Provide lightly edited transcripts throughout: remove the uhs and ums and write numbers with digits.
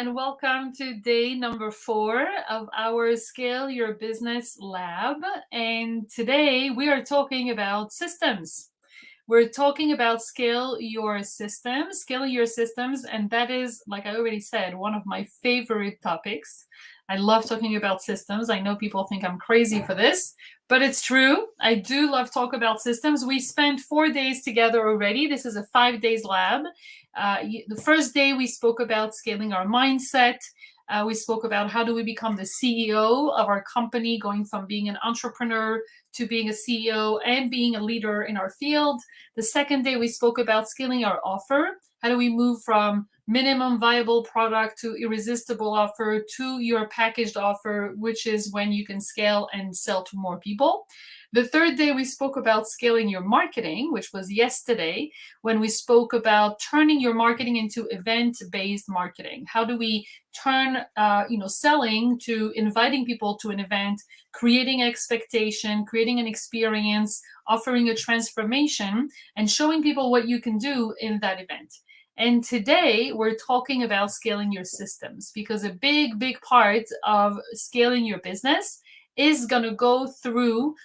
and welcome to day number 4 of our Scale Your Business Lab. And today we are talking about systems. We're talking about scaling your systems, and that is, like I already said, one of my favorite topics. I love talking about systems. I know people think I'm crazy for this, but it's true. I do love talk about systems. We spent 4 days together already. This is a 5 days lab. The first day we spoke about scaling our mindset. We spoke about how do we become the CEO of our company, going from being an entrepreneur to being a CEO and being a leader in our field. The second day we spoke about scaling our offer. How do we move from minimum viable product to irresistible offer to your packaged offer, which is when you can scale and sell to more people. The third day we spoke about scaling your marketing, which was yesterday, when we spoke about turning your marketing into event-based marketing. How do we turn selling to inviting people to an event, creating expectation, creating an experience, offering a transformation, and showing people what you can do in that event. And today we're talking about scaling your systems, because a big part of scaling your business is going to go through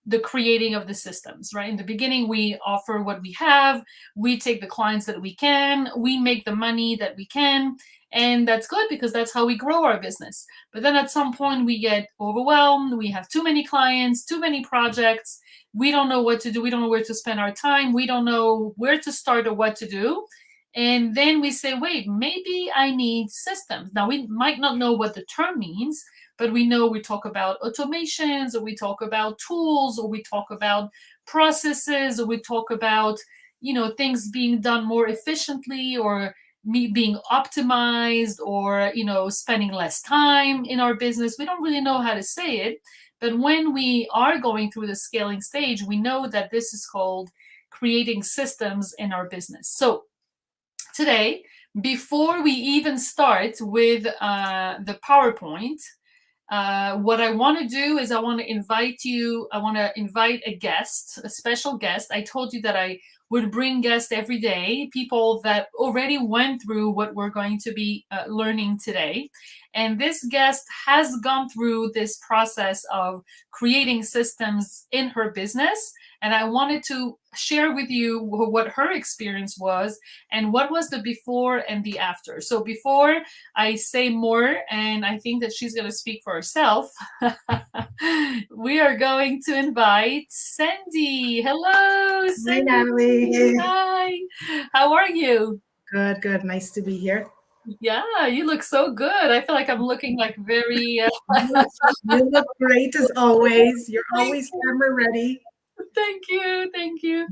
the creating of the systems, right? In the beginning, we offer what we have, we take the clients that we can, we make the money that we can, and that's good because that's how we grow our business. But then at some point we get overwhelmed, we have too many clients, too many projects, we don't know what to do, we don't know where to spend our time, we don't know where to start or what to do. And then we say, wait, maybe I need systems. Now, we might not know what the term means, but we know we talk about automations, or we talk about tools, or we talk about processes, or we talk about, things being done more efficiently, or being optimized, or, spending less time in our business. We don't really know how to say it. But when we are going through the scaling stage, we know that this is called creating systems in our business. So today, before we even start with the PowerPoint, what I want to do is I want to invite a guest, a special guest. I told you that I would bring guests every day, people that already went through what we're going to be learning today. And this guest has gone through this process of creating systems in her business. And I wanted to share with you what her experience was and what was the before and the after. So before I say more, and I think that she's going to speak for herself, we are going to invite Sandy. Hello, Sandy. Hi, Natalie. Hi. How are you? Good. Nice to be here. Yeah, you look so good. I feel like I'm looking like very... You look great as always. You're always camera ready. Thank you.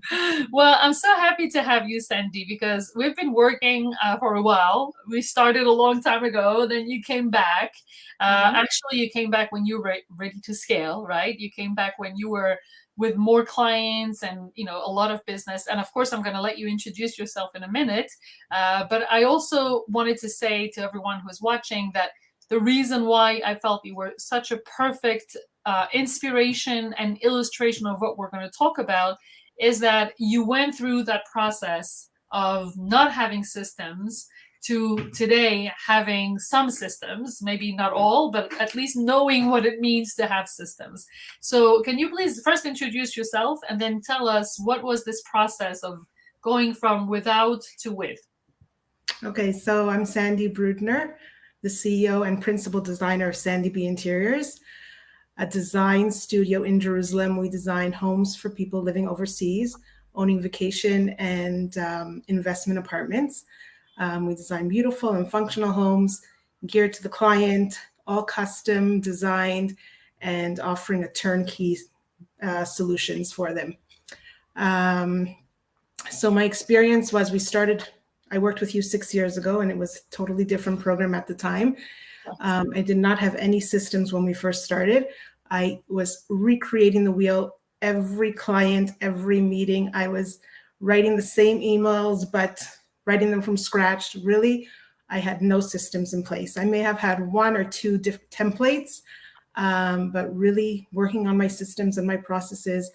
Well, I'm so happy to have you, Sandy, because we've been working for a while. We started a long time ago, then you came back. Actually, you came back when you were ready to scale, right? You came back when you were with more clients and, a lot of business. And of course, I'm going to let you introduce yourself in a minute. But I also wanted to say to everyone who's watching that the reason why I felt you were such a perfect inspiration and illustration of what we're going to talk about is that you went through that process of not having systems to today having some systems, maybe not all, but at least knowing what it means to have systems. So can you please first introduce yourself and then tell us what was this process of going from without to with? Okay, so I'm Sandy Brudner, the CEO and principal designer of Sandy B Interiors, a design studio in Jerusalem. We design homes for people living overseas, owning vacation and investment apartments. We design beautiful and functional homes geared to the client, all custom designed, and offering a turnkey solutions for them. So my experience was I worked with you 6 years ago, and it was a totally different program at the time. I did not have any systems when we first started. I was recreating the wheel every client, every meeting. I was writing the same emails, but writing them from scratch. Really, I had no systems in place. I may have had 1 or 2 different templates, but really working on my systems and my processes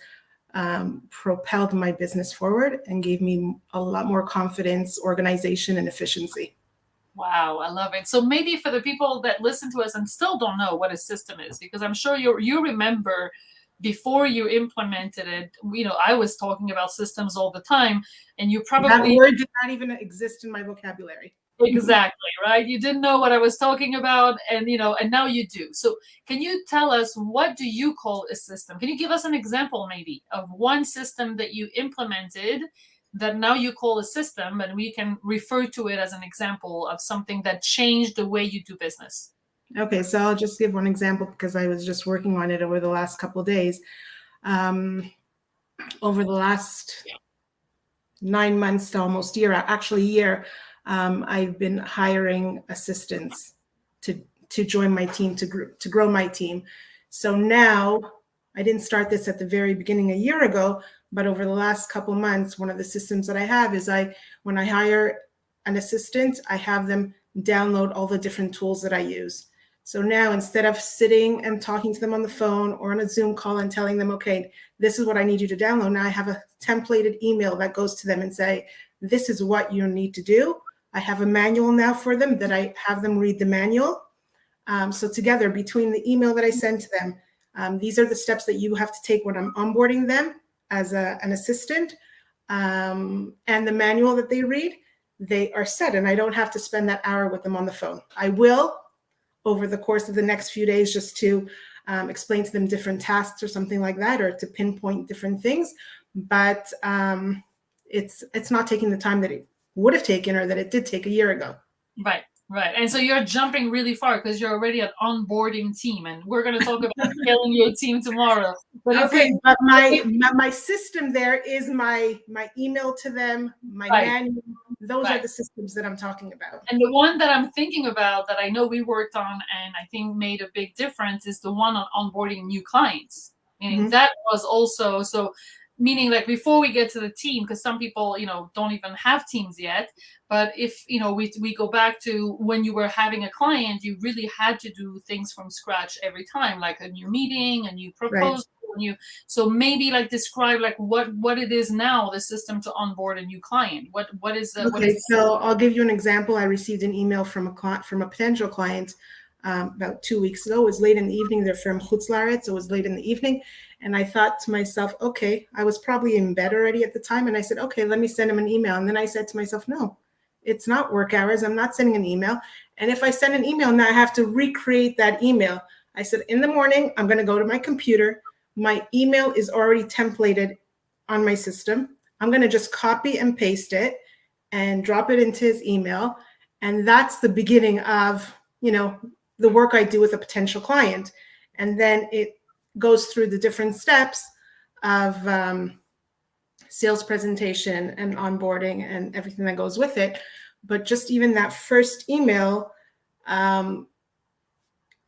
propelled my business forward and gave me a lot more confidence, organization, and efficiency. Wow, I love it. So maybe for the people that listen to us and still don't know what a system is, because I'm sure you remember before you implemented it, I was talking about systems all the time, and you That probably word did not even exist in my vocabulary. exactly, right? You didn't know what I was talking about, and and now you do. So can you tell us, what do you call a system? Can you give us an example maybe of one system that you implemented that now you call a system, and we can refer to it as an example of something that changed the way you do business? Okay, so I'll just give one example because I was just working on it over the last couple of days. Over the last 9 months to almost year, actually year, I've been hiring assistants to join my team, to grow my team. So now, I didn't start this at the very beginning a year ago, but over the last couple months, one of the systems that I have is when I hire an assistant, I have them download all the different tools that I use. So now, instead of sitting and talking to them on the phone or on a Zoom call and telling them, okay, this is what I need you to download, now I have a templated email that goes to them and say, this is what you need to do. I have a manual now for them that I have them read the manual. So together, between the email that I send to them, these are the steps that you have to take when I'm onboarding them as an assistant, and the manual that they read, they are set, and I don't have to spend that hour with them on the phone. I will, over the course of the next few days, just to explain to them different tasks or something like that, or to pinpoint different things. But it's not taking the time that it would have taken or that it did take a year ago. Right. Right. And so you're jumping really far because you're already an onboarding team, and we're going to talk about scaling your team tomorrow. But okay, but my system there is my email to them, my right. manual. Those Right. are the systems that I'm talking about. And the one that I'm thinking about that I know we worked on and I think made a big difference is the one on onboarding new clients. Meaning that was also so, meaning like before we get to the team, because some people don't even have teams yet, but if we go back to when you were having a client, you really had to do things from scratch every time, like a new meeting, a new proposal, Right. so maybe like describe like what it is now, the system to onboard a new client. What is the Okay, so I'll give you an example. I received an email from a potential client about 2 weeks ago. It was late in the evening. They're from Chutz La'aretz, so it was late in the evening. And I thought to myself, okay, I was probably in bed already at the time. And I said, okay, let me send him an email. And then I said to myself, no, it's not work hours. I'm not sending an email. And if I send an email, now I have to recreate that email. I said, in the morning, I'm going to go to my computer. My email is already templated on my system. I'm going to just copy and paste it and drop it into his email. And that's the beginning of, the work I do with a potential client. And then it goes through the different steps of sales presentation and onboarding and everything that goes with it. But just even that first email,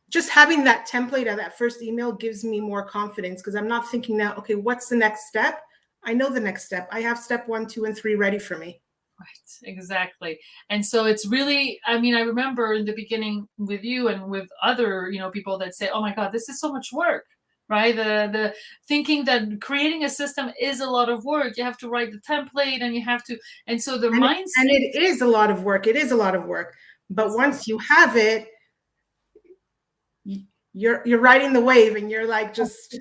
just having that template of that first email gives me more confidence, because I'm not thinking now, okay, what's the next step? I know the next step. I have step 1, 2, and 3 ready for me. Right, exactly. And so it's really, I mean, I remember in the beginning with you and with other, people that say, oh my God, this is so much work, right? The thinking that creating a system is a lot of work. You have to write the template and you have to, and so the mindset. And it is a lot of work. It is a lot of work. But once you have it, you're riding the wave and you're like just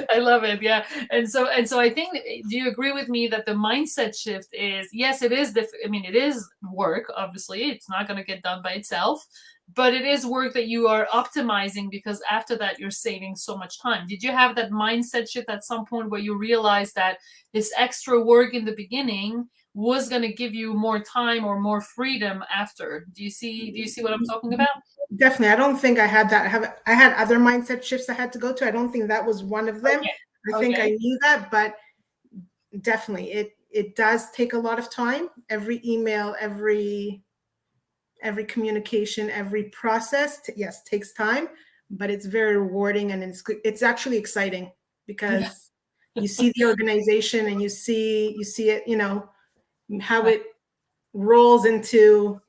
I love it. Yeah. And so I think, do you agree with me that the mindset shift is, yes, it is I mean, it is work, obviously. It's not going to get done by itself, but it is work that you are optimizing, because after that you're saving so much time. Did you have that mindset shift at some point where you realized that this extra work in the beginning was going to give you more time or more freedom after? Do you see what I'm talking about? Definitely. I don't think I had that. I had other mindset shifts I had to go to. I don't think that was one of them. Okay. I think I knew that, but definitely it does take a lot of time. Every email, every communication, every process, yes, takes time, but it's very rewarding, and it's actually exciting, because you see the organization and you see it, how it rolls into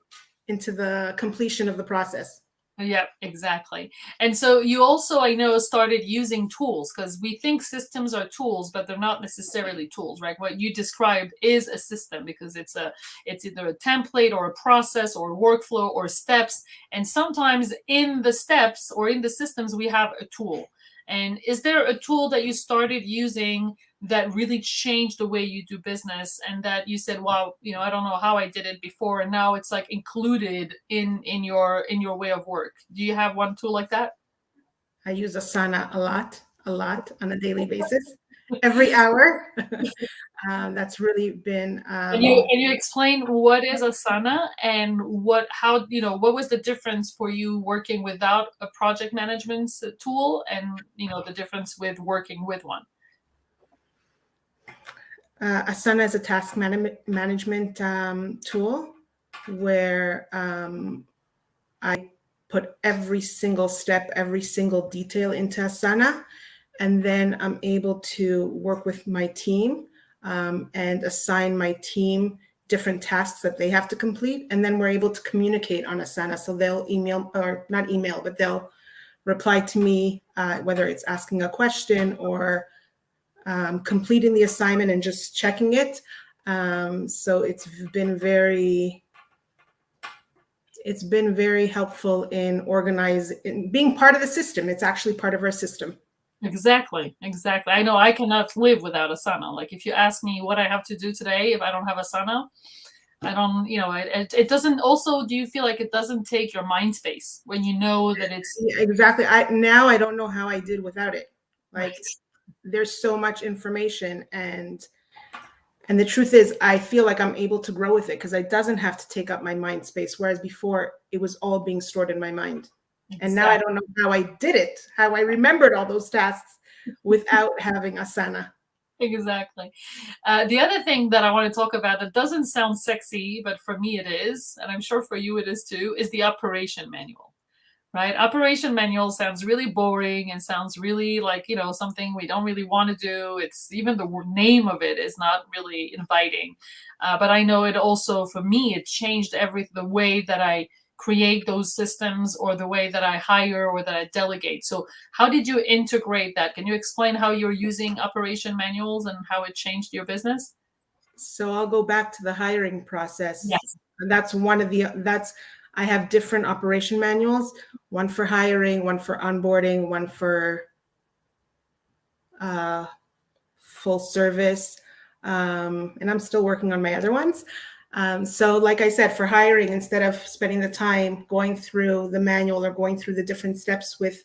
the completion of the process. Yeah, exactly. And so you also, I know, started using tools because we think systems are tools, but they're not necessarily tools, right? What you described is a system because it's either a template or a process or a workflow or steps. And sometimes in the steps or in the systems, we have a tool. And is there a tool that you started using that really changed the way you do business and that you said, wow, I don't know how I did it before and now it's like included in your way of work? Do you have one tool like that? I use Asana a lot on a daily basis, every hour. That's really been Can you explain what is Asana and what was the difference for you working without a project management tool and the difference with working with one? Asana is a task management tool where I put every single step, every single detail into Asana, and then I'm able to work with my team and assign my team different tasks that they have to complete. And then we're able to communicate on Asana. So they'll email, or not email, but they'll reply to me, whether it's asking a question or completing the assignment and just checking it. So it's been very helpful in in being part of the system. It's actually part of our system. Exactly, exactly. I know I cannot live without Asana. Like if you ask me what I have to do today, if I don't have Asana, I don't, it doesn't also, do you feel like it doesn't take your mind space when you know that it's Yeah, exactly. I don't know how I did without it. Like right? there's so much information, and the truth is I feel like I'm able to grow with it because it doesn't have to take up my mind space. Whereas before it was all being stored in my mind. And now I Exactly. don't know how I did it, how I remembered all those tasks without having Asana. Exactly. The other thing that I want to talk about that doesn't sound sexy, but for me it is, and I'm sure for you it is too, is the operation manual. Right? Operation manual sounds really boring and sounds really like, something we don't really want to do. It's even the name of it is not really inviting. But I know it also, for me, it changed the way that I create those systems or the way that I hire or that I delegate. So how did you integrate that? Can you explain how you're using operation manuals and how it changed your business? So I'll go back to the hiring process. Yes. And I have different operation manuals, one for hiring, one for onboarding, one for uh, full service. And I'm still working on my other ones. So like I said, for hiring, instead of spending the time going through the manual or going through the different steps with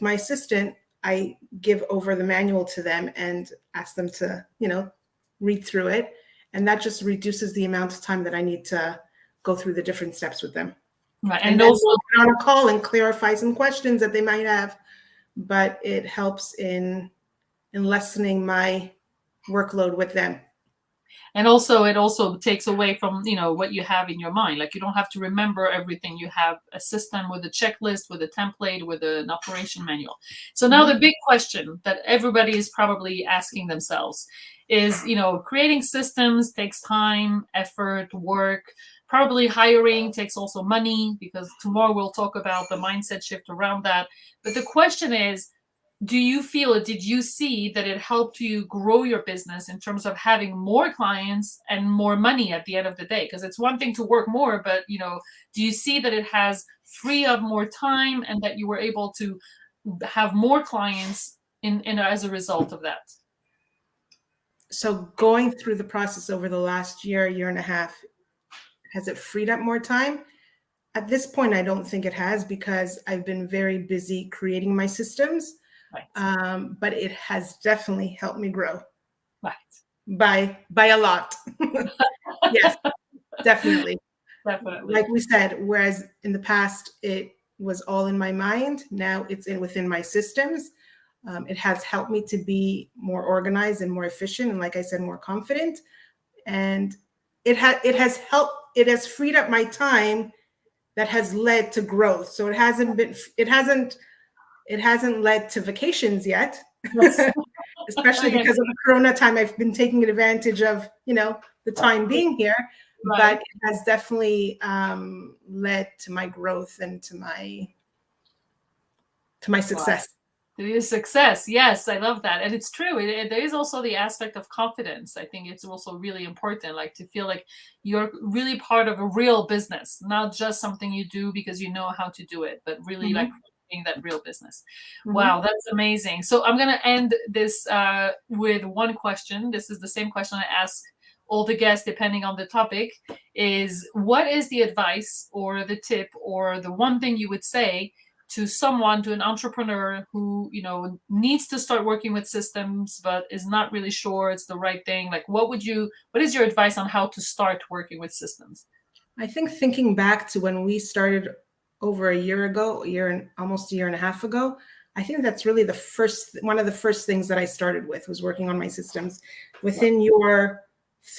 my assistant, I give over the manual to them and ask them to, read through it. And that just reduces the amount of time that I need to go through the different steps with them. Right. And And then also, we'll get on a call and clarify some questions that they might have, but it helps in lessening my workload with them. it also takes away from what you have in your mind. Like you don't have to remember everything. You have a system with a checklist, with a template, with an operation manual. So now the big question that everybody is probably asking themselves is, creating systems takes time, effort, work. Probably hiring takes also money, because tomorrow we'll talk about the mindset shift around that. But the question is, do you feel it? Did you see that it helped you grow your business in terms of having more clients and more money at the end of the day? Because it's one thing to work more, but do you see that it has free up more time and that you were able to have more clients in as a result of that? So going through the process over the last year and a half, has it freed up more time? At this point, I don't think it has because I've been very busy creating my systems. Right. But it has definitely helped me grow Right. by a lot. Yes, definitely. Definitely. Like we said, whereas in the past it was all in my mind, now it's within my systems. It has helped me to be more organized and more efficient, and like I said, more confident. And it has freed up my time that has led to growth. So it hasn't led to vacations yet. Yes. Especially because of the Corona time, I've been taking advantage of, the time being here, Right. but it has definitely led to my growth and to to my Wow. success. To your success. Yes, I love that. And it's true. There is also the aspect of confidence. I think it's also really important, like to feel like you're really part of a real business, not just something you do because you know how to do it, but really like Mm-hmm. being that real business. Mm-hmm. Wow, that's amazing. So I'm going to end this with one question. This is the same question I ask all the guests, depending on the topic, is what is the advice or the tip or the one thing you would say to someone, to an entrepreneur who, needs to start working with systems but is not really sure it's the right thing? Like, what is your advice on how to start working with systems? I think thinking back to when we started over a year ago, almost a year and a half ago, I think that's really one of the first things that I started with was working on my systems. Within your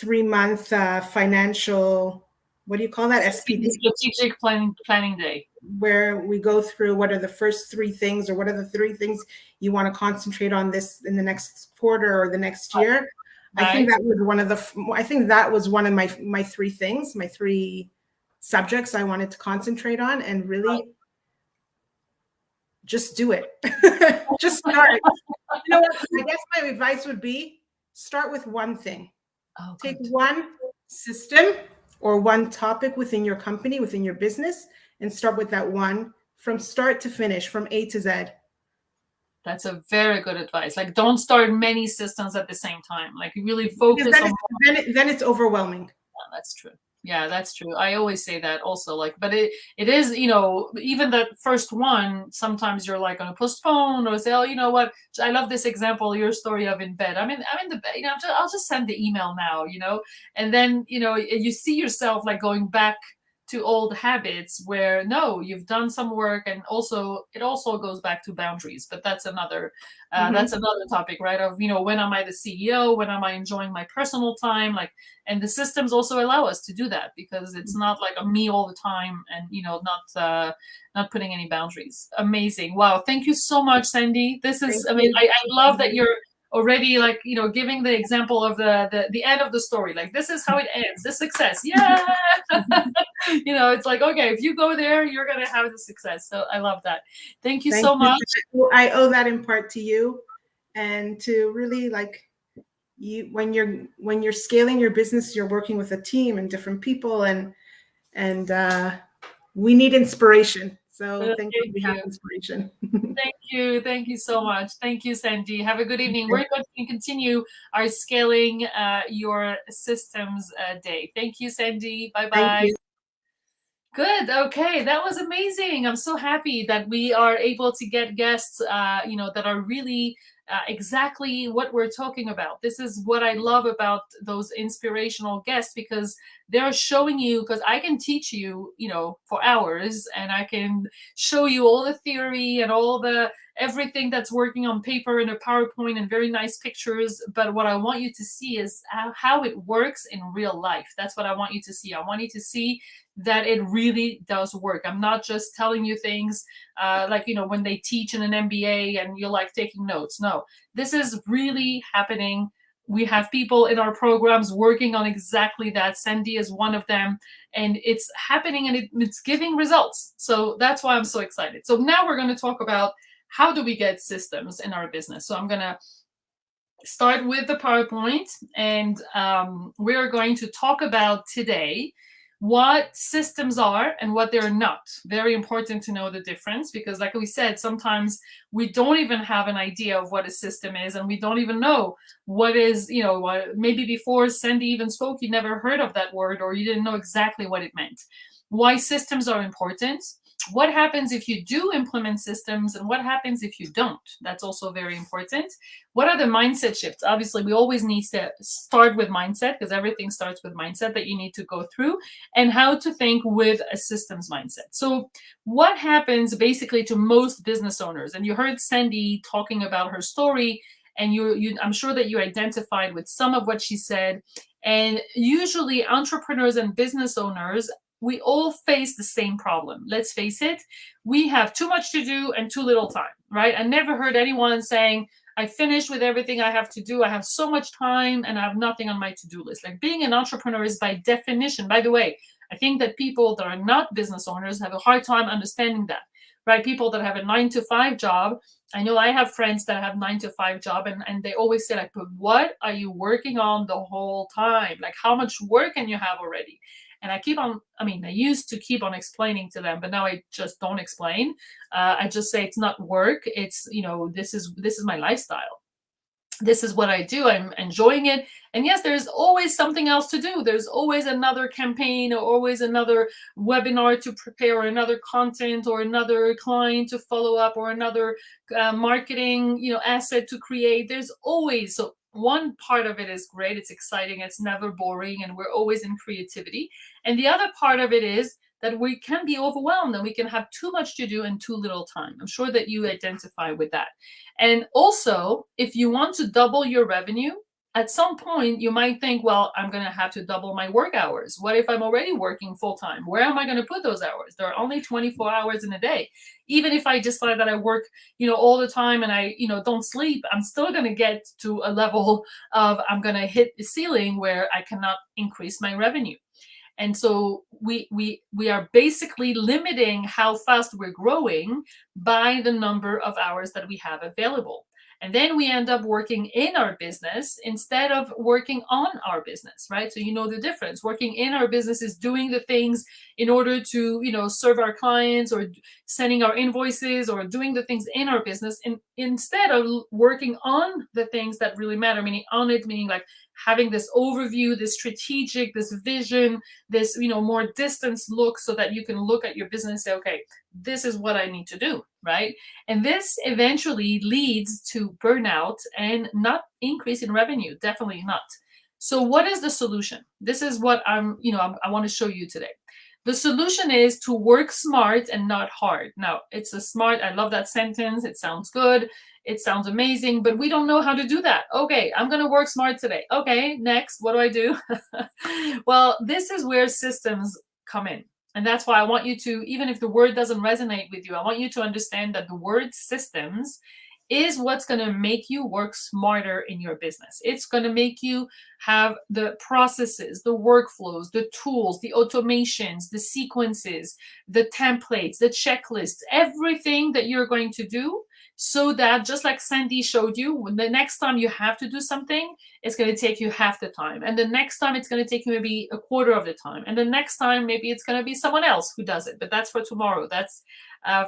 3-month financial, what do you call that? SPP? Strategic planning day. Where we go through what are the first 3 things, or what are the 3 things you want to concentrate on this in the next quarter or the next year. Right. I think that was one of my 3 things, my 3 subjects I wanted to concentrate on, and really just do it. Just start. You know what? I guess my advice would be start with one thing. Take one system or one topic within your company, within your business, and start with that one from start to finish, from A to Z. That's a very good advice. Like, don't start many systems at the same time. Like, really focus on. Then it's overwhelming. Yeah, that's true. Yeah, that's true. I always say that also. Like, but it is, even that first one, sometimes you're like going to postpone or say, oh, you know what? I love this example, your story of in bed. I'm in the bed, I'll just send the email now, and then, you see yourself like going back to old habits where no, you've done some work, and it also goes back to boundaries. But that's another topic, right? Of when am I the CEO? When am I enjoying my personal time? Like, and the systems also allow us to do that because it's not like a me all the time, and not putting any boundaries. Amazing! Wow, thank you so much, Sandy. This is, I love that you're already like giving the example of the end of the story. Like, this is how it ends, the success. Yeah. It's like, okay, if you go there, you're gonna have the success. So I love that. Thank you so much. I owe that in part to you, and to really like you when you're scaling your business, you're working with a team and different people, and we need inspiration. So thank you. We have inspiration. Thank you so much. Thank you, Sandy. Have a good evening. We're going to continue our scaling your systems day. Thank you, Sandy. Bye-bye. Good. Okay, that was amazing. I'm so happy that we are able to get guests, that are really exactly what we're talking about. This is what I love about those inspirational guests, because they're showing you, because I can teach you, for hours, and I can show you all the theory and everything that's working on paper in a PowerPoint and very nice pictures. But what I want you to see is how it works in real life. That's what I want you to see. I want you to see that it really does work. I'm not just telling you things like, when they teach in an MBA and you're like taking notes. No, this is really happening. We have people in our programs working on exactly that. Sandy is one of them, and it's happening, and it's giving results. So that's why I'm so excited. So now we're going to talk about how do we get systems in our business. So I'm going to start with the PowerPoint, and we're going to talk about today what systems are and what they're not. Very important to know the difference, because like we said, sometimes we don't even have an idea of what a system is, and we don't even know what is, maybe before Sandy even spoke, you never heard of that word, or you didn't know exactly what it meant. Why systems are important. What happens if you do implement systems, and what happens if you don't? That's also very important. What are the mindset shifts? Obviously, we always need to start with mindset, because everything starts with mindset that you need to go through, and how to think with a systems mindset. So what happens basically to most business owners? And you heard Sandy talking about her story, and I'm sure that you identified with some of what she said. And usually entrepreneurs and business owners, we all face the same problem. Let's face it, we have too much to do and too little time, right? I never heard anyone saying, I finished with everything I have to do. I have so much time and I have nothing on my to-do list. Like, being an entrepreneur is by definition, by the way, I think that people that are not business owners have a hard time understanding that. right? People that have a 9 to 5 job. I know I have friends that have 9 to 5 job, and they always say like, but what are you working on the whole time? Like, how much work can you have already? And I used to keep on explaining to them, but now I just don't explain. I just say it's not work. It's, this is my lifestyle. This is what I do. I'm enjoying it. And yes, there's always something else to do. There's always another campaign, or always another webinar to prepare, or another content, or another client to follow up, or another marketing, asset to create. There's always, so one part of it is great. It's exciting. It's never boring. And we're always in creativity. And the other part of it is that we can be overwhelmed, and we can have too much to do and too little time. I'm sure that you identify with that. And also, if you want to double your revenue, at some point you might think, well, I'm going to have to double my work hours. What if I'm already working full time? Where am I going to put those hours? There are only 24 hours in a day. Even if I decide that I work, all the time, and I, don't sleep, I'm still going to get to a level of, I'm going to hit the ceiling where I cannot increase my revenue. And so we are basically limiting how fast we're growing by the number of hours that we have available. And then we end up working in our business instead of working on our business, right? So you know the difference. Working in our business is doing the things in order to, serve our clients, or sending our invoices, or doing the things in our business, instead of working on the things that really matter, meaning like having this overview, this strategic, this vision, this, more distance look, so that you can look at your business and say, okay, this is what I need to do, right? And this eventually leads to burnout and not increase in revenue, definitely not. So what is the solution? This is what I want to show you today. The solution is to work smart and not hard. Now, it's a smart, I love that sentence. It sounds good. It sounds amazing, but we don't know how to do that. Okay, I'm going to work smart today. Okay, next, what do I do? Well, this is where systems come in. And that's why I want you to, even if the word doesn't resonate with you, I want you to understand that the word systems is what's going to make you work smarter in your business. It's going to make you have the processes, the workflows, the tools, the automations, the sequences, the templates, the checklists, everything that you're going to do, so that, just like Sandy showed you, when the next time you have to do something, it's going to take you half the time. And the next time it's going to take you maybe a quarter of the time. And the next time maybe it's going to be someone else who does it. But that's for tomorrow. That's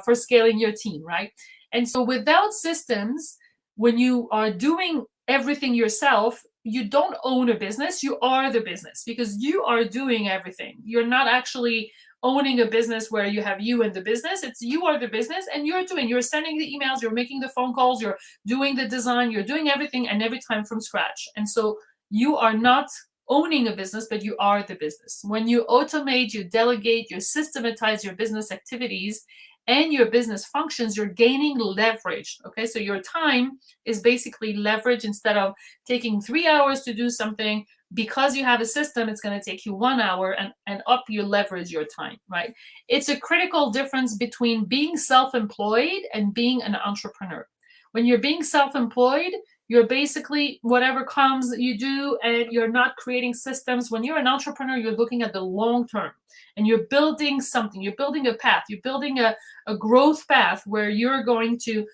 for scaling your team, right? And so without systems, when you are doing everything yourself, you don't own a business. You are the business, because you are doing everything. You're not actually owning a business where you have you and the business. It's you are the business, and you're sending the emails, you're making the phone calls, you're doing the design, you're doing everything, and every time from scratch. And so you are not owning a business, but you are the business. When you automate, you delegate, you systematize your business activities and your business functions, you're gaining leverage. Okay, so your time is basically leverage. Instead of taking 3 hours to do something, because you have a system, it's going to take you 1 hour, and up you leverage your time, right? It's a critical difference between being self-employed and being an entrepreneur. When you're being self-employed, you're basically whatever comes you do, and you're not creating systems. When you're an entrepreneur, you're looking at the long term, and you're building something. You're building a path. You're building a growth path where you're going to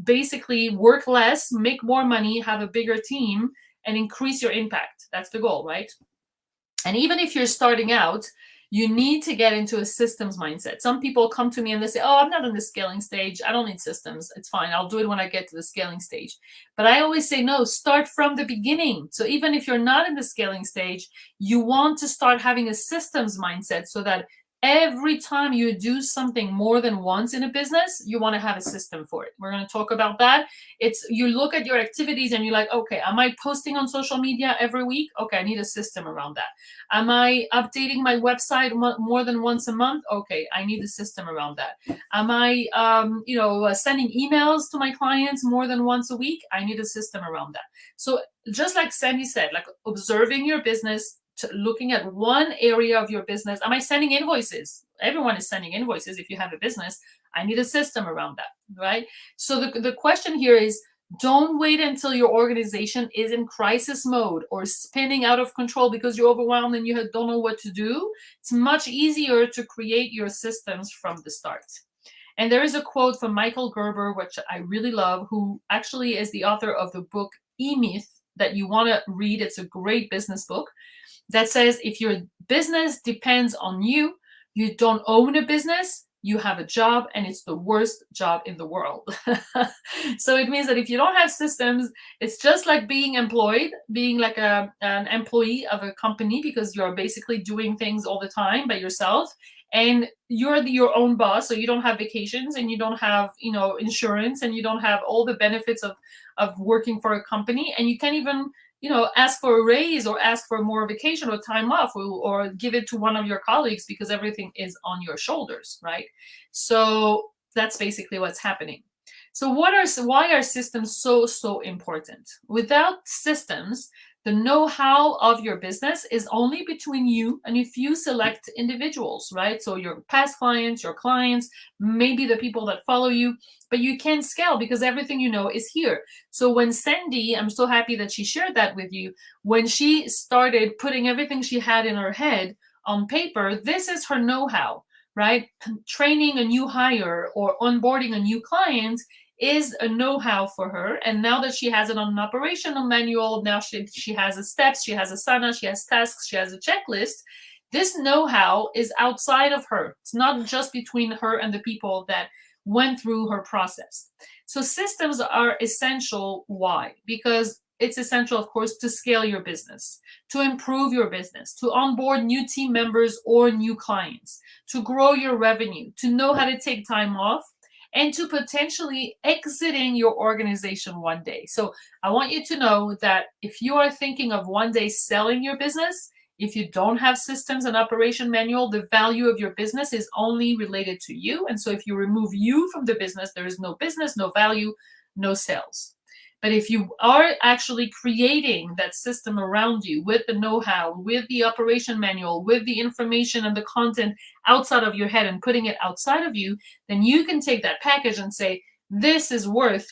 basically work less, make more money, have a bigger team, and increase your impact. That's the goal, right? And even if you're starting out, you need to get into a systems mindset. Some people come to me and they say, oh, I'm not in the scaling stage. I don't need systems. It's fine. I'll do it when I get to the scaling stage. But I always say, no, start from the beginning. So even if you're not in the scaling stage, you want to start having a systems mindset, so that every time you do something more than once in a business, you want to have a system for it. We're going to talk about that. It's, you look at your activities and you're like, okay, am I posting on social media every week? Okay, I need a system around that. Am I updating my website more than once a month? Okay, I need a system around that. Am I, sending emails to my clients more than once a week? I need a system around that. So just like Sandy said, like observing your business, looking at one area of your business. Am I sending invoices? Everyone is sending invoices. If you have a business, I need a system around that, right? So the question here is, don't wait until your organization is in crisis mode or spinning out of control because you're overwhelmed and you don't know what to do. It's much easier to create your systems from the start. And there is a quote from Michael Gerber, which I really love, who actually is the author of the book E-Myth that you want to read. It's a great business book that says if your business depends on you, you don't own a business, you have a job, and it's the worst job in the world. So it means that if you don't have systems, it's just like being employed, being like an employee of a company, because you're basically doing things all the time by yourself, and you're your own boss, so you don't have vacations, and you don't have insurance, and you don't have all the benefits of working for a company, and you can't even ask for a raise or ask for more vacation or time off, or give it to one of your colleagues, because everything is on your shoulders, right? So that's basically what's happening. So why are systems so important? Without systems, the know-how of your business is only between you and a few select individuals, right? So your past clients, your clients, maybe the people that follow you, but you can't scale because everything you know is here. So when Sandy, I'm so happy that she shared that with you, when she started putting everything she had in her head on paper, this is her know-how, right? Training a new hire or onboarding a new client is a know-how for her. And now that she has it on an operational manual, now she has a steps, she has Asana, she has tasks, she has a checklist. This know-how is outside of her. It's not just between her and the people that went through her process. So systems are essential. Why? Because it's essential, of course, to scale your business, to improve your business, to onboard new team members or new clients, to grow your revenue, to know how to take time off, and to potentially exiting your organization one day. So I want you to know that if you are thinking of one day selling your business, if you don't have systems and operation manual, the value of your business is only related to you. And so if you remove you from the business, there is no business, no value, no sales. But if you are actually creating that system around you with the know-how, with the operation manual, with the information and the content outside of your head and putting it outside of you, then you can take that package and say, this is worth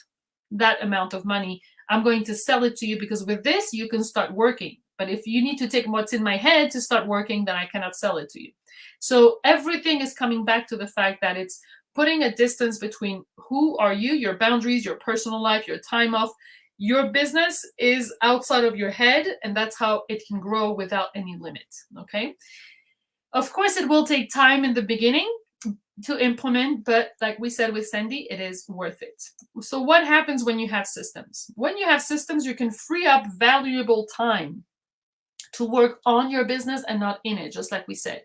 that amount of money. I'm going to sell it to you because with this, you can start working. But if you need to take what's in my head to start working, then I cannot sell it to you. So everything is coming back to the fact that it's putting a distance between who are you, your boundaries, your personal life, your time off. Your business is outside of your head, and that's how it can grow without any limit, okay? Of course, it will take time in the beginning to implement, but like we said with Sandy, it is worth it. So what happens when you have systems? When you have systems, you can free up valuable time to work on your business and not in it, just like we said.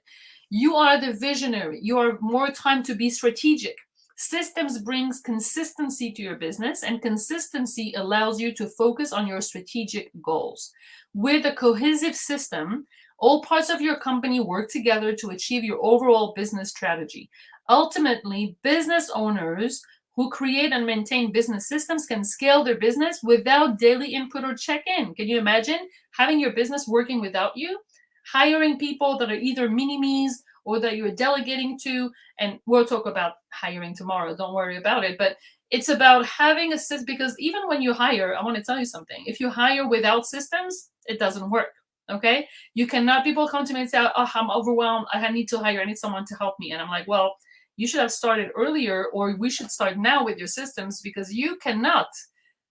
You are the visionary. You have more time to be strategic. Systems brings consistency to your business, and consistency allows you to focus on your strategic goals. With a cohesive system, all parts of your company work together to achieve your overall business strategy. Ultimately, business owners who create and maintain business systems can scale their business without daily input or check-in. Can you imagine having your business working without you? Hiring people that are either mini-me's or that you're delegating to, and we'll talk about hiring tomorrow, don't worry about it, but it's about having a system, because even when you hire, I want to tell you something, if you hire without systems, it doesn't work, okay? You cannot, people come to me and say, oh, I'm overwhelmed, I need to hire, I need someone to help me, and I'm like, well, you should have started earlier, or we should start now with your systems, because you cannot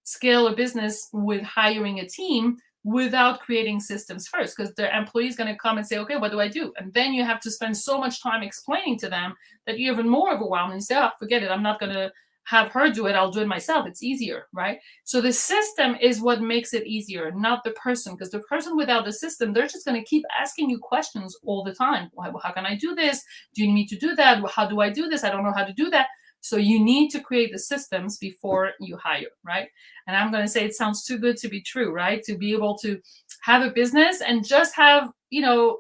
scale a business with hiring a team without creating systems first, because the employee is going to come and say, okay, what do I do? And then you have to spend so much time explaining to them that you're even more overwhelmed, and you say, oh, forget it, I'm not going to have her do it, I'll do it myself. It's easier, right? So the system is what makes it easier, not the person, because the person without the system, they're just going to keep asking you questions all the time. How can I do this? Do you need me to do that? How do I do this? I don't know how to do that. So you need to create the systems before you hire, right? And I'm going to say it sounds too good to be true, right? To be able to have a business and just have,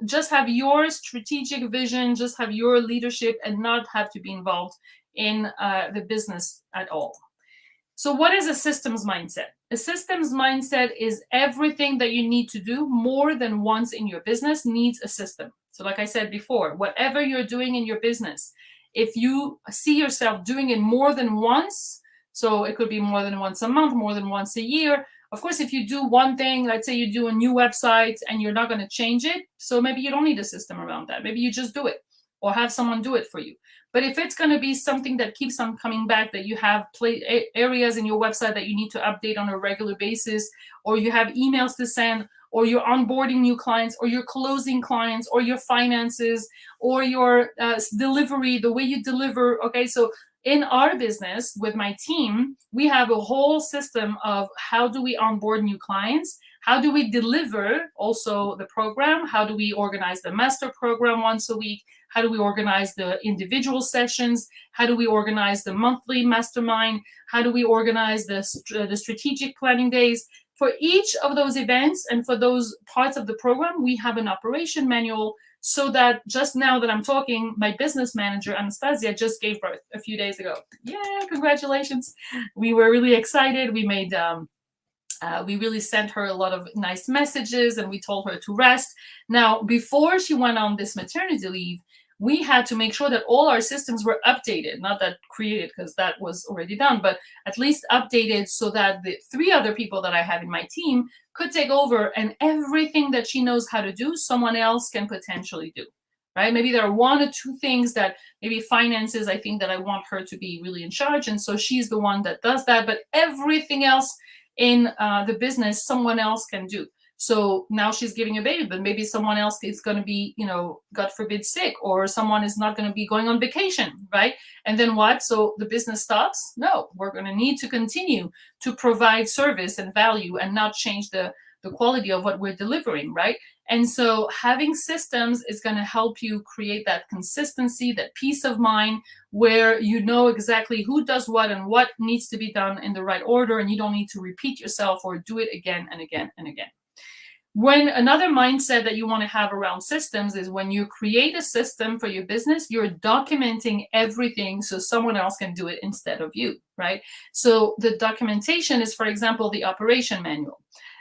just have your strategic vision, just have your leadership, and not have to be involved in the business at all. So what is a systems mindset? A systems mindset is everything that you need to do more than once in your business needs a system. So like I said before, whatever you're doing in your business, if you see yourself doing it more than once, so it could be more than once a month, more than once a year. Of course, if you do one thing, let's say you do a new website and you're not going to change it, so maybe you don't need a system around that. Maybe you just do it. or have someone do it for you. But if it's going to be something that keeps on coming back, that you have areas in your website that you need to update on a regular basis, or you have emails to send, or you're onboarding new clients, or you're closing clients, or your finances, or your delivery, the way you deliver. Okay, so in our business with my team, we have a whole system of how do we onboard new clients, how do we deliver also the program, how do we organize the master program once a week, how do we organize the individual sessions, how do we organize the monthly mastermind, how do we organize the strategic planning days. For each of those events and for those parts of the program, we have an operation manual, so that just now that I'm talking, my business manager, Anastasia, just gave birth a few days ago. Yeah, congratulations. We were really excited. We made, we really sent her a lot of nice messages, and we told her to rest. Now, before she went on this maternity leave, we had to make sure that all our systems were updated, not that created, because that was already done, but at least updated, so that the 3 other people that I have in my team could take over, and everything that she knows how to do, someone else can potentially do, right? Maybe there are 1 or 2 things that maybe finances, I think that I want her to be really in charge, and so she's the one that does that, but everything else in the business, someone else can do. So now she's giving a baby, but maybe someone else is going to be, God forbid, sick, or someone is not going to be going on vacation, right? And then what? So the business stops? No, we're going to need to continue to provide service and value and not change the quality of what we're delivering, right? And so having systems is going to help you create that consistency, that peace of mind, where you know exactly who does what and what needs to be done in the right order, and you don't need to repeat yourself or do it again and again and again. When another mindset that you want to have around systems is when you create a system for your business, you're documenting everything so someone else can do it instead of you, right? So the documentation is, for example, the operation manual.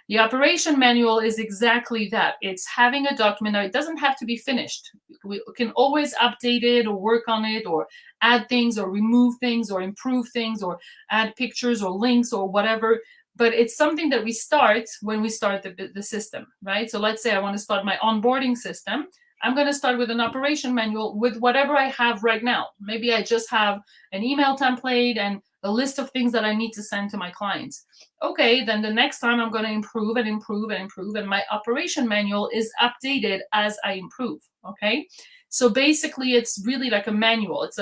The operation manual is exactly that. It's having a document. Now, it doesn't have to be finished. We can always update it or work on it or add things or remove things or improve things or add pictures or links or whatever. But it's something that we start when we start the system, right? So let's say I want to start my onboarding system. I'm going to start with an operation manual with whatever I have right now. Maybe I just have an email template and a list of things that I need to send to my clients. Okay, then the next time I'm going to improve and improve and improve, and my operation manual is updated as I improve, okay? So basically, it's really like a manual. It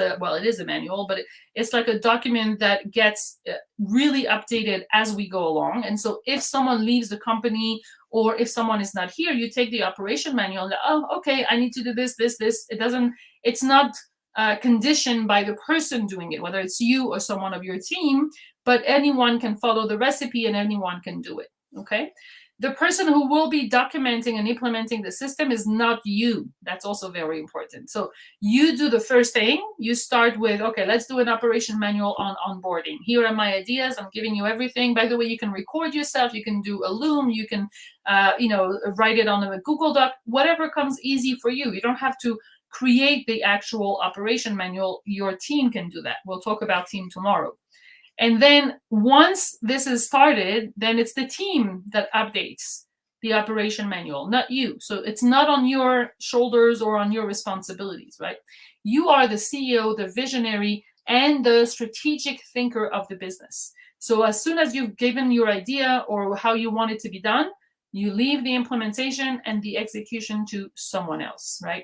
is a manual, but it's like a document that gets really updated as we go along. And so if someone leaves the company or if someone is not here, you take the operation manual and, oh, okay, I need to do this, this, this. It's not conditioned by the person doing it, whether it's you or someone of your team, but anyone can follow the recipe and anyone can do it, okay? The person who will be documenting and implementing the system is not you. That's also very important. So you do the first thing. You start with, okay, let's do an operation manual on onboarding. Here are my ideas. I'm giving you everything. By the way, you can record yourself. You can do a Loom. You can, write it on a Google Doc, whatever comes easy for you. You don't have to create the actual operation manual. Your team can do that. We'll talk about team tomorrow. And then once this is started, then it's the team that updates the operation manual, not you. So it's not on your shoulders or on your responsibilities, right? You are the CEO, the visionary, and the strategic thinker of the business. So as soon as you've given your idea or how you want it to be done, you leave the implementation and the execution to someone else, right?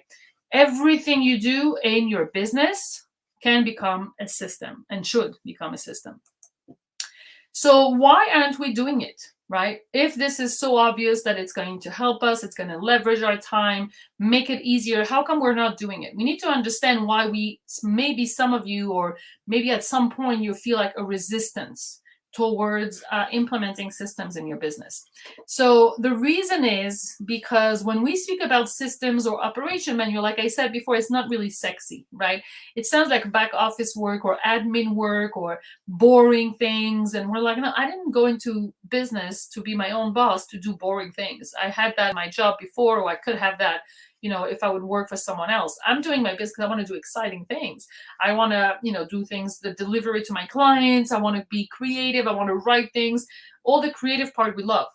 Everything you do in your business can become a system and should become a system. So why aren't we doing it, right? If this is so obvious that it's going to help us, it's going to leverage our time, make it easier, how come we're not doing it? We need to understand why maybe some of you, or maybe at some point you feel like a resistance towards implementing systems in your business. So the reason is because when we speak about systems or operation manual, like I said before, it's not really sexy, right? It sounds like back office work or admin work or boring things. And we're like, no, I didn't go into business to be my own boss to do boring things. I had that in my job before, or I could have that, if I would work for someone else. I'm doing my business because I want to do exciting things. I want to, do things that deliver it to my clients. I want to be creative. I want to write things. All the creative part we love.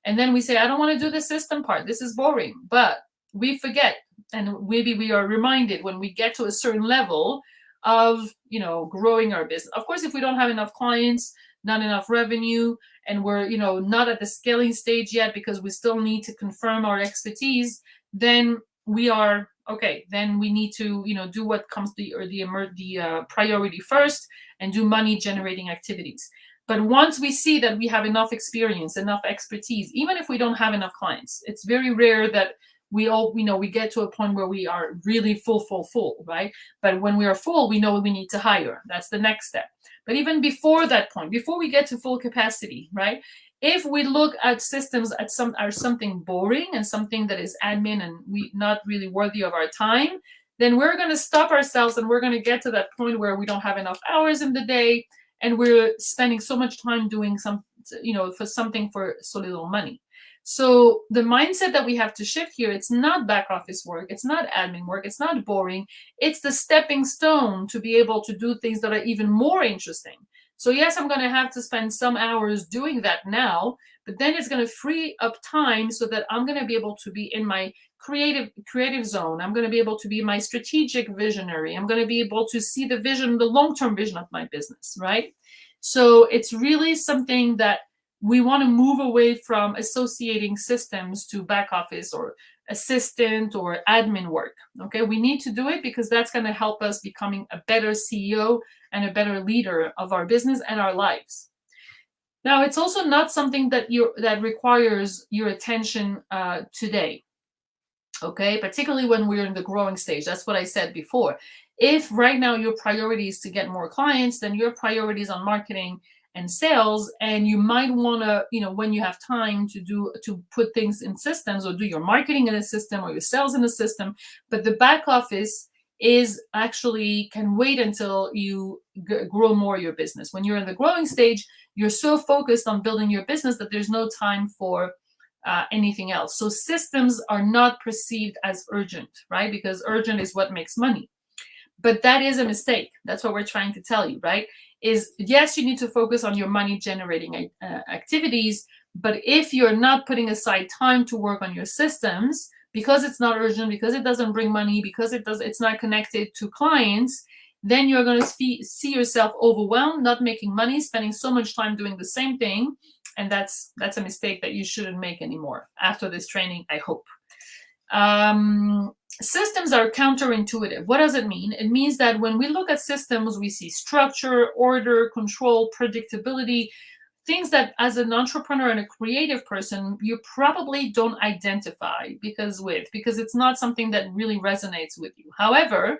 And then we say, I don't want to do the system part. This is boring. But we forget And maybe we are reminded when we get to a certain level of, growing our business. Of course, if we don't have enough clients, not enough revenue, and we're, not at the scaling stage yet because we still need to confirm our expertise, then we are okay. Then we need to, do what comes the priority first and do money generating activities. But once we see that we have enough experience, enough expertise, even if we don't have enough clients, it's very rare that we get to a point where we are really full, right? But when we are full, we know we need to hire. That's the next step. But even before that point, before we get to full capacity, right? If we look at systems as something boring and something that is admin and we not really worthy of our time, then we're going to stop ourselves and we're going to get to that point where we don't have enough hours in the day and we're spending so much time doing for something for so little money. So the mindset that we have to shift here, it's not back office work, it's not admin work, it's not boring, it's the stepping stone to be able to do things that are even more interesting. So yes, I'm going to have to spend some hours doing that now, but then it's going to free up time so that I'm going to be able to be in my creative zone. I'm going to be able to be my strategic visionary. I'm going to be able to see the vision, the long-term vision of my business, right? So it's really something that we want to move away from associating systems to back office or assistant or admin work. Okay, we need to do it because that's going to help us becoming a better CEO and a better leader of our business and our lives. Now, it's also not something that requires your attention today. Okay, particularly when we're in the growing stage. That's what I said before. If right now your priority is to get more clients, then your priority is on marketing and sales, and you might want to, when you have time to put things in systems or do your marketing in a system or your sales in a system, but the back office is actually can wait until you grow more your business. When you're in the growing stage, you're so focused on building your business that there's no time for anything else. So systems are not perceived as urgent, right? Because urgent is what makes money. But that is a mistake. That's what we're trying to tell you, right? Is yes, you need to focus on your money generating activities, but if you're not putting aside time to work on your systems because it's not urgent, because it doesn't bring money, because it's not connected to clients, then you're going to see yourself overwhelmed, not making money, spending so much time doing the same thing, and that's a mistake that you shouldn't make anymore after this training, I hope. Systems are counterintuitive. What does it mean? It means that when we look at systems, we see structure, order, control, predictability, things that as an entrepreneur and a creative person, you probably don't identify because it's not something that really resonates with you. However,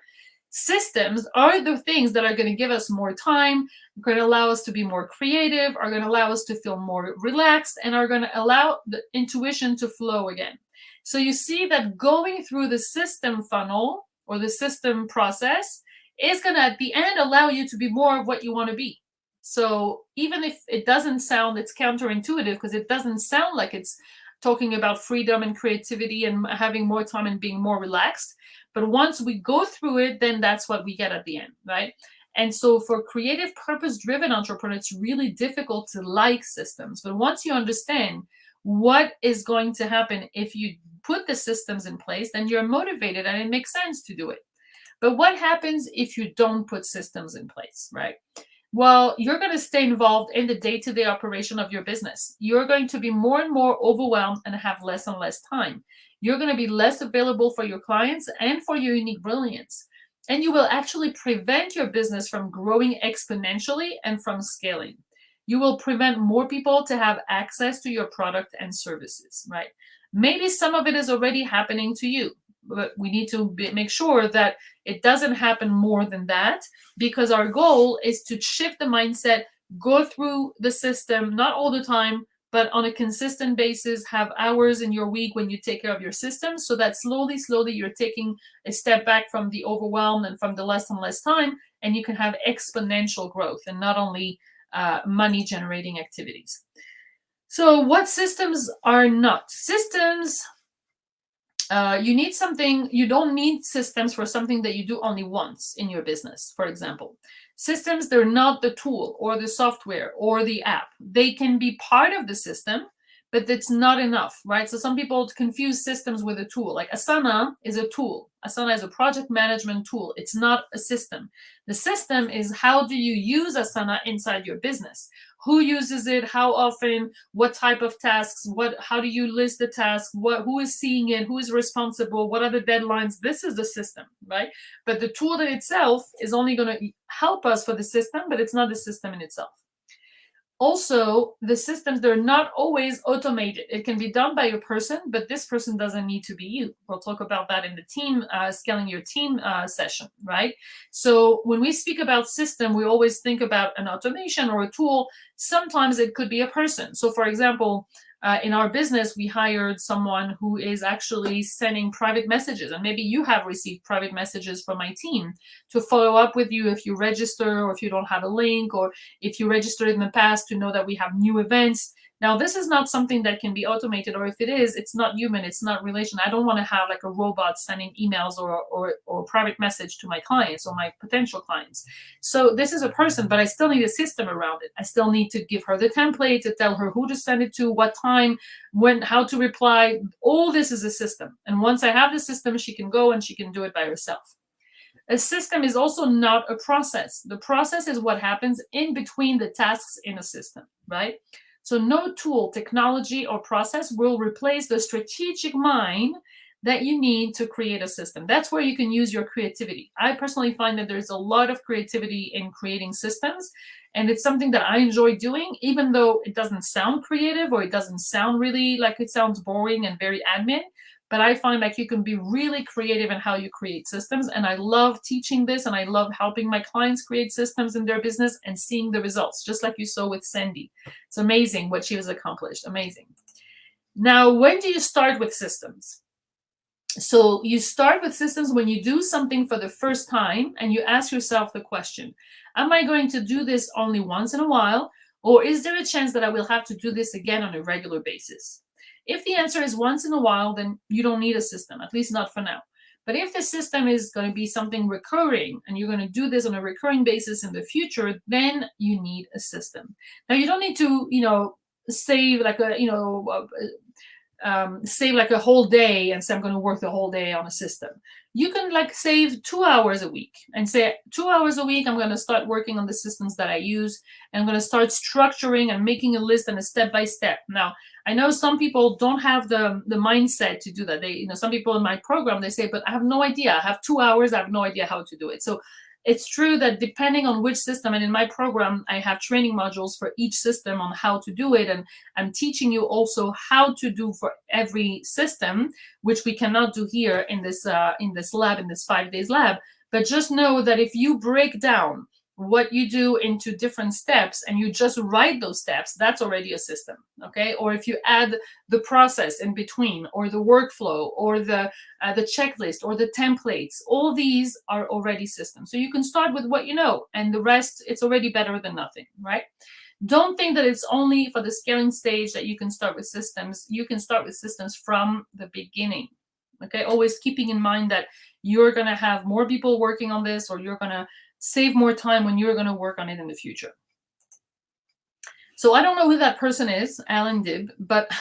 systems are the things that are going to give us more time, going to allow us to be more creative, are going to allow us to feel more relaxed, and are going to allow the intuition to flow again. So you see that going through the system funnel or the system process is going to, at the end, allow you to be more of what you want to be. So even if it doesn't sound, it's counterintuitive because it doesn't sound like it's talking about freedom and creativity and having more time and being more relaxed. But once we go through it, then that's what we get at the end, right? And so for creative, purpose-driven entrepreneurs, it's really difficult to like systems. But once you understand what is going to happen if you put the systems in place, then you're motivated and it makes sense to do it. But what happens if you don't put systems in place, right? Well, you're going to stay involved in the day-to-day operation of your business. You're going to be more and more overwhelmed and have less and less time. You're going to be less available for your clients and for your unique brilliance. And you will actually prevent your business from growing exponentially and from scaling. You will prevent more people to have access to your product and services, right? Maybe some of it is already happening to you, but we need to make sure that it doesn't happen more than that, because our goal is to shift the mindset, go through the system, not all the time, but on a consistent basis, have hours in your week when you take care of your system, so that slowly you're taking a step back from the overwhelm and from the less and less time, and you can have exponential growth and not only money generating activities. So what systems are not? Systems, you need something, you don't need systems for something that you do only once in your business, for example. Systems, they're not the tool or the software or the app. They can be part of the system, but it's not enough, right? So some people confuse systems with a tool. Like Asana is a tool. Asana is a project management tool. It's not a system. The system is how do you use Asana inside your business? Who uses it? How often? What type of tasks? How do you list the tasks? Who is seeing it? Who is responsible? What are the deadlines? This is the system, right? But the tool in itself is only going to help us for the system, but it's not the system in itself. Also, the systems, they're not always automated. It can be done by a person, but this person doesn't need to be you. We'll talk about that in the team, scaling your team session, right? So when we speak about system, we always think about an automation or a tool. Sometimes it could be a person. So for example, in our business, we hired someone who is actually sending private messages. And maybe you have received private messages from my team to follow up with you if you register, or if you don't have a link, or if you registered in the past to know that we have new events. Now, this is not something that can be automated, or if it is, it's not human, it's not relation. I don't want to have like a robot sending emails or private message to my clients or my potential clients. So this is a person, but I still need a system around it. I still need to give her the template, to tell her who to send it to, what time, when, how to reply. All this is a system. And once I have the system, she can go and she can do it by herself. A system is also not a process. The process is what happens in between the tasks in a system, right? So no tool, technology, or process will replace the strategic mind that you need to create a system. That's where you can use your creativity. I personally find that there's a lot of creativity in creating systems, and it's something that I enjoy doing, even though it doesn't sound creative, or it doesn't sound really like, it sounds boring and very admin. But I find like you can be really creative in how you create systems. And I love teaching this, and I love helping my clients create systems in their business and seeing the results, just like you saw with Sandy. It's amazing what she has accomplished. Amazing. Now, when do you start with systems? So you start with systems when you do something for the first time and you ask yourself the question, am I going to do this only once in a while? Or is there a chance that I will have to do this again on a regular basis? If the answer is once in a while, then you don't need a system, at least not for now. But if the system is going to be something recurring and you're going to do this on a recurring basis in the future, then you need a system. Now, you don't need to, save like save like a whole day and say I'm going to work the whole day on a system. You can like save 2 hours a week and say 2 hours a week I'm going to start working on the systems that I use, and I'm going to start structuring and making a list and a step by step. Now, I know some people don't have the mindset to do that. Some people in my program, they say, but I have no idea. I have 2 hours. I have no idea how to do it. So it's true that depending on which system, and in my program, I have training modules for each system on how to do it. And I'm teaching you also how to do for every system, which we cannot do here in this lab, in this 5 days lab. But just know that if you break down what you do into different steps and you just write those steps, that's already a system, okay? Or if you add the process in between, or the workflow, or the checklist, or the templates, all these are already systems. So you can start with what you know, and the rest, it's already better than nothing, right? Don't think that it's only for the scaling stage that you can start with systems. You can start with systems from the beginning, okay? Always keeping in mind that you're gonna have more people working on this, or you're gonna save more time when you're going to work on it in the future. So I don't know who that person is, Alan Dibb, but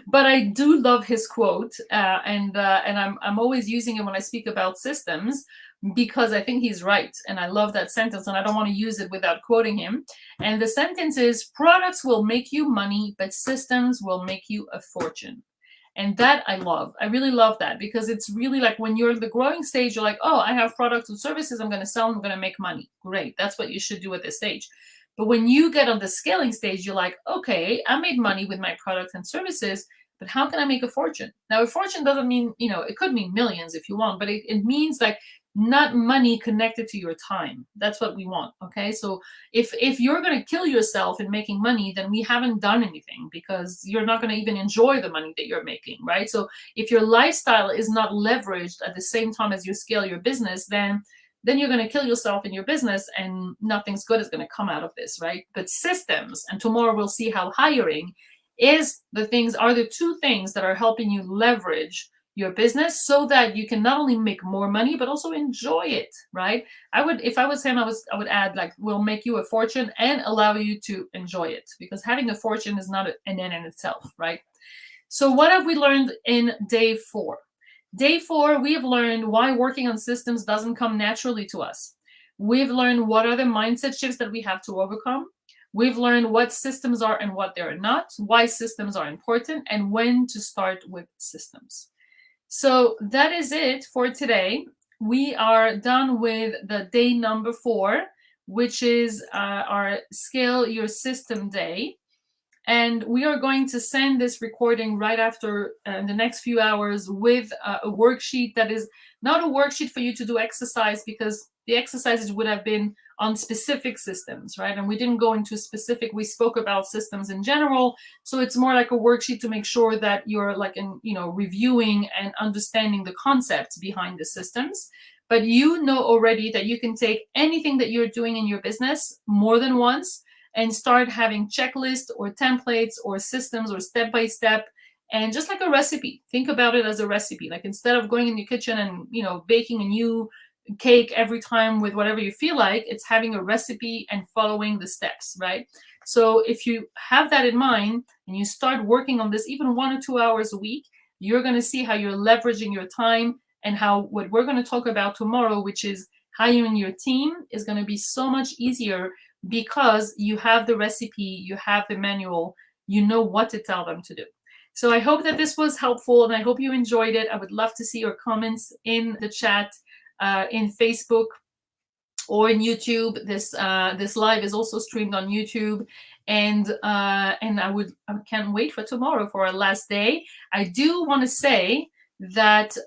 but I do love his quote, and I'm always using it when I speak about systems, because I think he's right, and I love that sentence, and I don't want to use it without quoting him. And the sentence is, "Products will make you money, but systems will make you a fortune." And that I love. I really love that, because it's really like when you're in the growing stage, you're like, oh, I have products and services, I'm going to sell them, I'm going to make money. Great. That's what you should do at this stage. But when you get on the scaling stage, you're like, okay, I made money with my products and services, but how can I make a fortune? Now, a fortune doesn't mean, it could mean millions if you want, but it means like not money connected to your time. That's what we want, okay? So if you're going to kill yourself in making money, then we haven't done anything, because you're not going to even enjoy the money that you're making, right? So if your lifestyle is not leveraged at the same time as you scale your business, then you're going to kill yourself in your business, and nothing's good is going to come out of this, right? But systems, and tomorrow we'll see how hiring are the 2 things that are helping you leverage your business so that you can not only make more money but also enjoy it, right? If I was him, I would add, like, will make you a fortune and allow you to enjoy it, because having a fortune is not an end in itself, right? So what have we learned in day 4? Day 4, we have learned why working on systems doesn't come naturally to us. We've learned what are the mindset shifts that we have to overcome. We've learned what systems are and what they're not, why systems are important, and when to start with systems. So that is it for today. We are done with the day number 4, which is our Scale Your System Day. And we are going to send this recording right after, in the next few hours, with a worksheet that is not a worksheet for you to do exercise, because the exercises would have been on specific systems, right? And we didn't go into specific, we spoke about systems in general. So it's more like a worksheet to make sure that you're like, reviewing and understanding the concepts behind the systems. But you know already that you can take anything that you're doing in your business more than once and start having checklists or templates or systems or step-by-step, and just like a recipe. Think about it as a recipe. Like, instead of going in your kitchen and baking a new cake every time with whatever you feel like, it's having a recipe and following the steps, right? So if you have that in mind and you start working on this even 1 or 2 hours a week, you're going to see how you're leveraging your time, and how what we're going to talk about tomorrow, which is hiring your team, is going to be so much easier, because you have the recipe, you have the manual, you know what to tell them to do. So I hope that this was helpful, and I hope you enjoyed it. I would love to see your comments in the chat, in Facebook or in YouTube. This live is also streamed on YouTube, and I can't wait for tomorrow for our last day. I do want to say that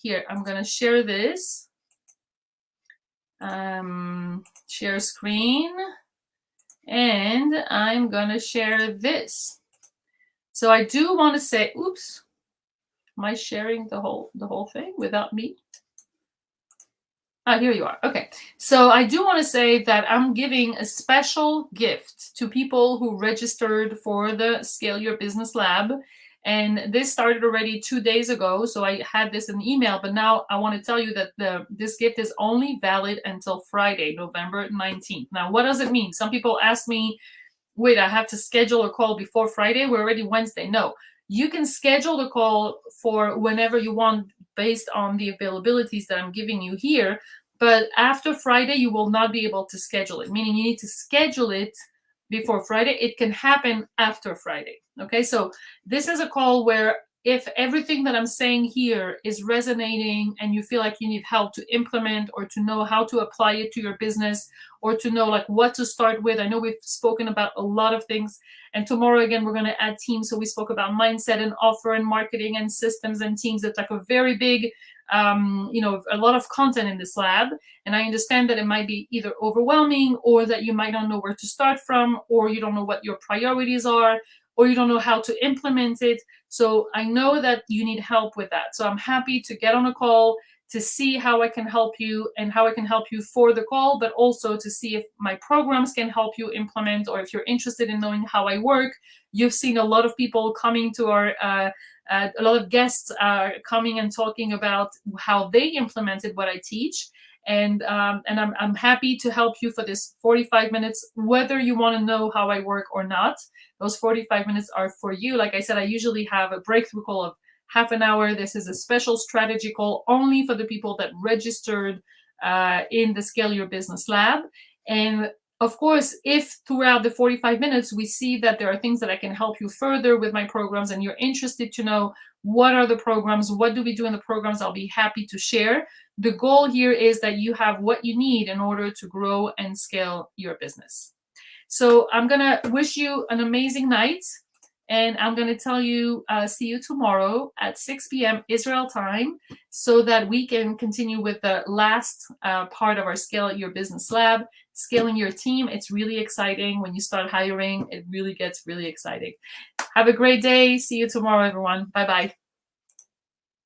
here, I'm going to share this. Share screen, and I'm gonna share this. So I do want to say, oops, am I sharing the whole thing without me? Here you are. Okay. So I do want to say that I'm giving a special gift to people who registered for the Scale Your Business Lab. And this started already 2 days ago. So I had this in email, but now I want to tell you that this gift is only valid until Friday, November 19th. Now, what does it mean? Some people ask me, wait, I have to schedule a call before Friday? We're already Wednesday. No, you can schedule the call for whenever you want, based on the availabilities that I'm giving you here. But after Friday, you will not be able to schedule it, meaning you need to schedule it before Friday. It can happen after Friday. Okay, so this is a call where, if everything that I'm saying here is resonating and you feel like you need help to implement, or to know how to apply it to your business, or to know like what to start with. I know we've spoken about a lot of things, and tomorrow again we're going to add teams. So we spoke about mindset and offer and marketing and systems and teams. It's like a very big a lot of content in this lab, and I understand that it might be either overwhelming, or that you might not know where to start from, or you don't know what your priorities are, or you don't know how to implement it. So I know that you need help with that. So I'm happy to get on a call to see how I can help you, and how I can help you for the call, but also to see if my programs can help you implement, or if you're interested in knowing how I work. You've seen a lot of people coming to our a lot of guests coming and talking about how they implemented what I teach. And I'm happy to help you for this 45 minutes, whether you want to know how I work or not. Those 45 minutes are for you. Like I said, I usually have a breakthrough call of half an hour. This is a special strategy call only for the people that registered in the Scale Your Business Lab. And of course, if throughout the 45 minutes we see that there are things that I can help you further with my programs, and you're interested to know what are the programs, what do we do in the programs, I'll be happy to share. The goal here is that you have what you need in order to grow and scale your business. So I'm going to wish you an amazing night, and I'm going to tell you, see you tomorrow at 6 p.m. Israel time, so that we can continue with the last part of our Scale Your Business Lab, scaling your team. It's really exciting. When you start hiring, it really gets really exciting. Have a great day. See you tomorrow, everyone. Bye-bye.